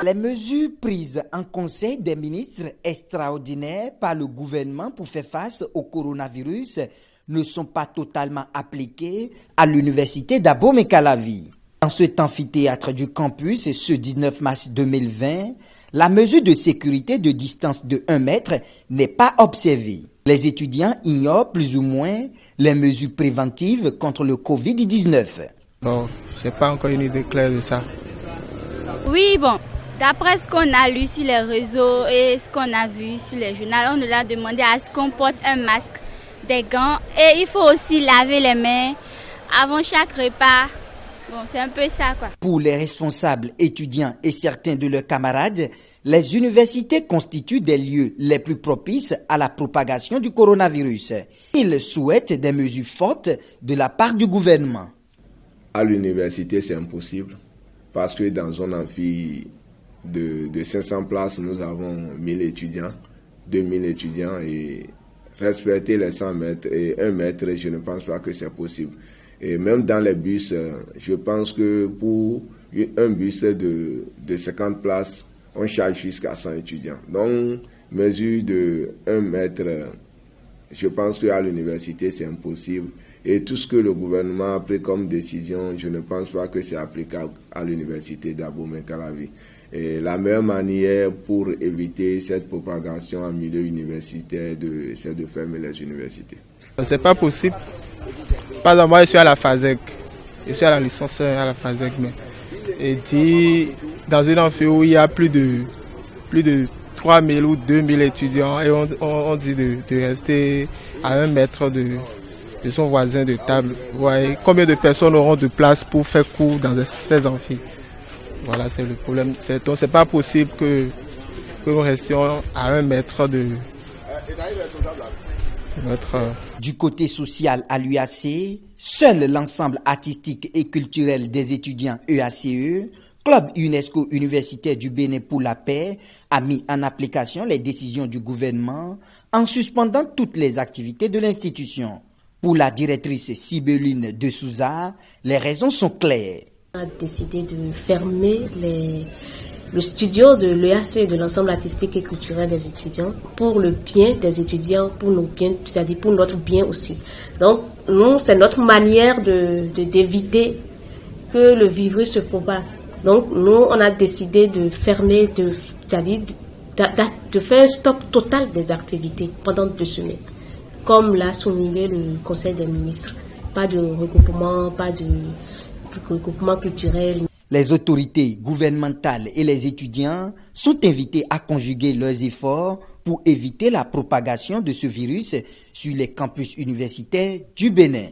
Les mesures prises en Conseil des ministres extraordinaire par le gouvernement pour faire face au coronavirus ne sont pas totalement appliquées à l'université d'Abomey-Calavi. Dans cet amphithéâtre du campus, ce 19 mars 2020, la mesure de sécurité de distance de 1 mètre n'est pas observée. Les étudiants ignorent plus ou moins les mesures préventives contre le Covid-19. Bon, je n'ai pas encore une idée claire de ça. Oui, bon, d'après ce qu'on a lu sur les réseaux et ce qu'on a vu sur les journaux, on nous a demandé à ce qu'on porte un masque, des gants et il faut aussi laver les mains avant chaque repas. Bon, c'est un peu ça, quoi. Pour les responsables étudiants et certains de leurs camarades, les universités constituent des lieux les plus propices à la propagation du coronavirus. Ils souhaitent des mesures fortes de la part du gouvernement. À l'université, c'est impossible parce que dans un amphi de 500 places, nous avons 1000 étudiants, 2000 étudiants et respecter les 100 mètres et 1 mètre, je ne pense pas que c'est possible. Et même dans les bus, je pense que pour un bus de 50 places, on charge jusqu'à 100 étudiants. Donc, mesure de 1 mètre, je pense qu'à l'université, c'est impossible. Et tout ce que le gouvernement a pris comme décision, je ne pense pas que c'est applicable à l'université d'Abomey-Calavi. Et la meilleure manière pour éviter cette propagation en milieu universitaire, c'est de fermer les universités. C'est pas possible. Par exemple, moi je suis à la FASEG. Je suis à la licence à la FASEG. Mais dans une amphi où il y a plus de 3000 ou 2000 étudiants et on dit de rester à 1 mètre de son voisin de table. Vous voyez, combien de personnes auront de place pour faire cours dans ces amphis? Voilà, c'est le problème. Donc, c'est pas possible que nous restions à 1 mètre de notre... Du côté social à l'UAC, seul l'ensemble artistique et culturel des étudiants EACE, Club UNESCO universitaire du Bénin pour la paix, a mis en application les décisions du gouvernement en suspendant toutes les activités de l'institution. Pour la directrice Sibyline de Souza, les raisons sont claires. On a décidé de fermer le studio de l'EAC et de l'ensemble artistique et culturel des étudiants pour le bien des étudiants, pour nos biens, c'est-à-dire pour notre bien aussi. Donc, nous, c'est notre manière d'éviter que le virus se propage. Donc, nous, on a décidé de fermer, c'est-à-dire de faire un stop total des activités pendant 2 semaines. Comme l'a souligné le Conseil des ministres. Pas de regroupement, pas de regroupement culturel. Les autorités gouvernementales et les étudiants sont invités à conjuguer leurs efforts pour éviter la propagation de ce virus sur les campus universitaires du Bénin.